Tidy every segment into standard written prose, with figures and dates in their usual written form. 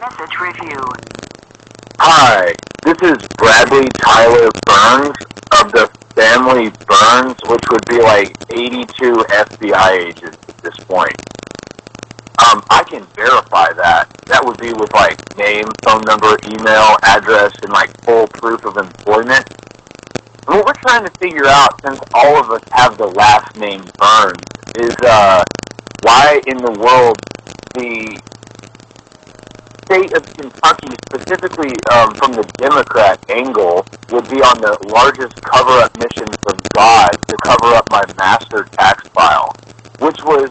Message review. Hi, this is Bradley Tyler Burns of the family Burns, which would be like 82 FBI agents at this point. I can verify that. That would be with like name, phone number, email, address, and like full proof of employment. And what we're trying to figure out, since all of us have the last name Burns, is why in the world the state of Kentucky, specifically from the Democrat angle, would be on the largest cover-up mission from God to cover up my master tax file, which was,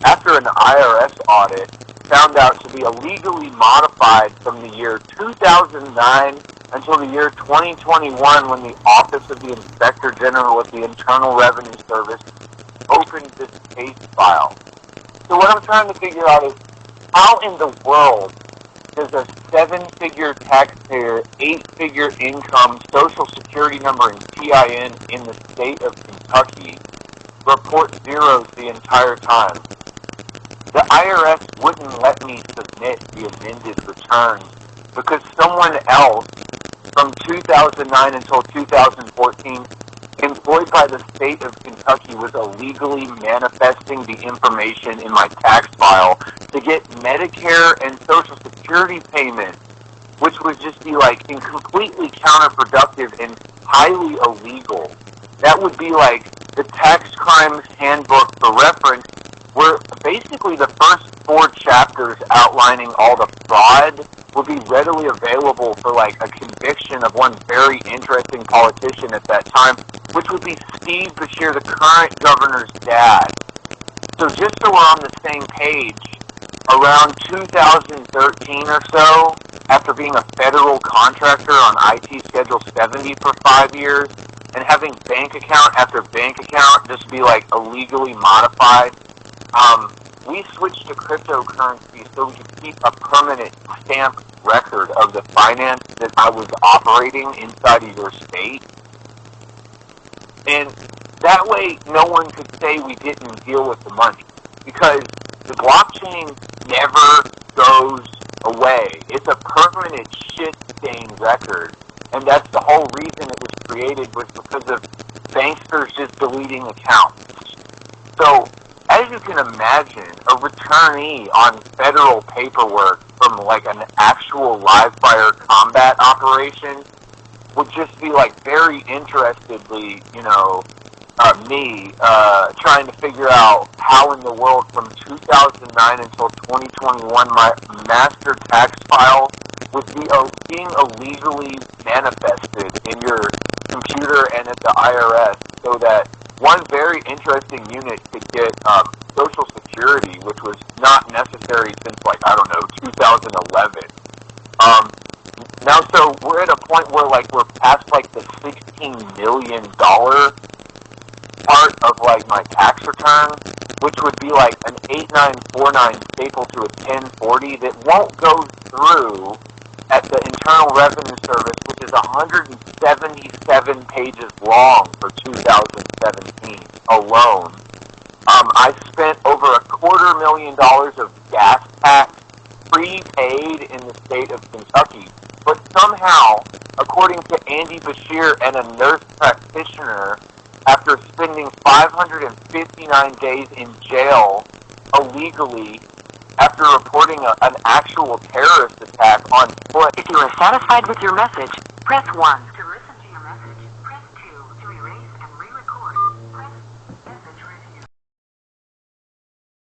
after an IRS audit, found out to be illegally modified from the year 2009 until the year 2021, when the Office of the Inspector General of the Internal Revenue Service opened this case file. So what I'm trying to figure out is, how in the world does a 7-figure taxpayer, 8-figure income, social security number, and TIN in the state of Kentucky report zeros the entire time? The IRS wouldn't let me submit the amended returns because someone else from 2009 until 2014 employed by the state of Kentucky was illegally manifesting the information in my tax file to get Medicare and Social Security payments, which would just be like completely counterproductive and highly illegal. That would be like the Tax Crimes Handbook for reference, where basically the first 4 chapters outlining all the fraud would be readily available for like a conviction of one very interesting politician at that time, which would be Steve Beshear, the current governor's dad. So just so we're on the same page, around 2013 or so, after being a federal contractor on IT Schedule 70 for 5 years, and having bank account after bank account just be like illegally modified, we switched to cryptocurrency so we could keep a permanent stamp record of the finance that I was operating inside of your state. And that way, no one could say we didn't deal with the money, because the blockchain never goes away. It's a permanent shit-stain record, and that's the whole reason it was created, was because of banksters just deleting accounts. So, as you can imagine, a returnee on federal paperwork from like an actual live-fire combat operation would just be like very interestedly, me trying to figure out how in the world from 2009 until 2021 my master tax file would be being illegally manifested in your computer and at the IRS, so that one very interesting unit could get Social Security, which was not necessary since, 2011. Now, so we're at a point where, we're past, the $16 million part of, my tax return, which would be, an 8949 staple to a 1040 that won't go through at the Internal Revenue Service, which is 177 pages long for 2017 alone. I spent over $250,000 of gas tax prepaid in the state of Kentucky, but somehow, according to Andy Beshear and a nurse practitioner, after spending 559 days in jail illegally after reporting an actual terrorist attack on foot. If you are satisfied with your message, press 1 to listen to your message.